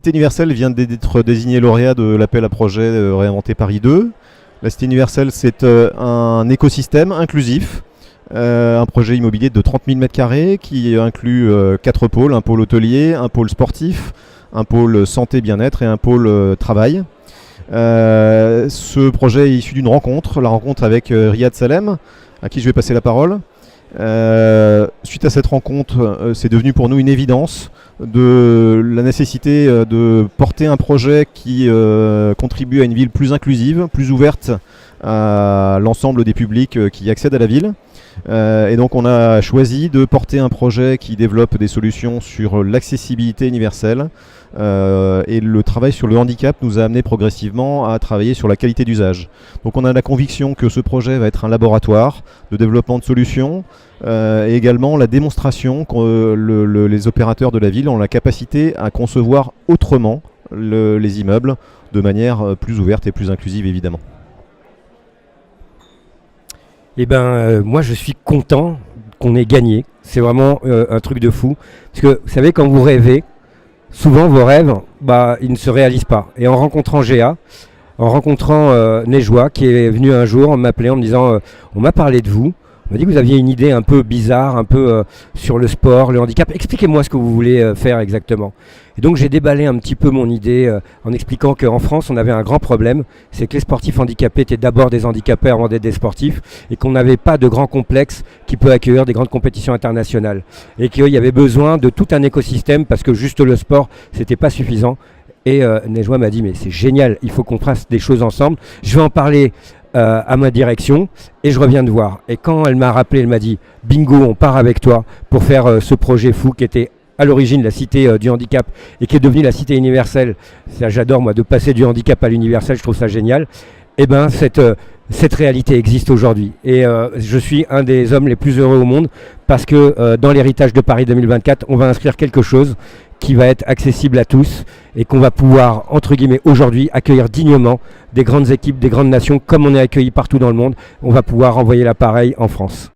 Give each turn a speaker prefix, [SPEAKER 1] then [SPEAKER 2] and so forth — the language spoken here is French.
[SPEAKER 1] Cité universelle vient d'être désigné lauréat de l'appel à projet Réinventer Paris 2. La Cité universelle, c'est un écosystème inclusif, un projet immobilier de 30 000 m² qui inclut 4 pôles, un pôle hôtelier, un pôle sportif, un pôle santé bien-être et un pôle travail. Ce projet est issu d'une rencontre, la rencontre avec Riyad Salem, à qui je vais passer la parole. Suite à cette rencontre, c'est devenu pour nous une évidence de la nécessité de porter un projet qui contribue à une ville plus inclusive, plus ouverte à l'ensemble des publics qui accèdent à la ville. Et donc on a choisi de porter un projet qui développe des solutions sur l'accessibilité universelle. Et le travail sur le handicap nous a amené progressivement à travailler sur la qualité d'usage. Donc on a la conviction que ce projet va être un laboratoire de développement de solutions et également la démonstration que les opérateurs de la ville ont la capacité à concevoir autrement les immeubles de manière plus ouverte et plus inclusive évidemment.
[SPEAKER 2] Eh ben, moi je suis content qu'on ait gagné. C'est vraiment un truc de fou. Parce que vous savez, quand vous rêvez, souvent vos rêves, ils ne se réalisent pas. Et en rencontrant Géa, en rencontrant Nejwa, qui est venu un jour m'appeler en me disant on m'a parlé de vous, on m'a dit que vous aviez une idée un peu bizarre, un peu sur le sport, le handicap. Expliquez-moi ce que vous voulez faire exactement. Et donc j'ai déballé un petit peu mon idée en expliquant qu'en France on avait un grand problème, c'est que les sportifs handicapés étaient d'abord des handicapés avant d'être des sportifs et qu'on n'avait pas de grand complexe qui peut accueillir des grandes compétitions internationales. Et qu'il y avait besoin de tout un écosystème parce que juste le sport c'était pas suffisant. Et Nejwa m'a dit mais c'est génial, il faut qu'on fasse des choses ensemble. Je vais en parler à ma direction et je reviens te voir. Et quand elle m'a rappelé, elle m'a dit bingo, on part avec toi pour faire ce projet fou qui était à l'origine la cité du handicap et qui est devenue la cité universelle. Ça, j'adore moi de passer du handicap à l'universel, je trouve ça génial. Et ben cette réalité existe aujourd'hui et je suis un des hommes les plus heureux au monde parce que dans l'héritage de Paris 2024 on va inscrire quelque chose qui va être accessible à tous et qu'on va pouvoir, entre guillemets, aujourd'hui accueillir dignement des grandes équipes, des grandes nations comme on est accueilli partout dans le monde. On va pouvoir envoyer l'appareil en France.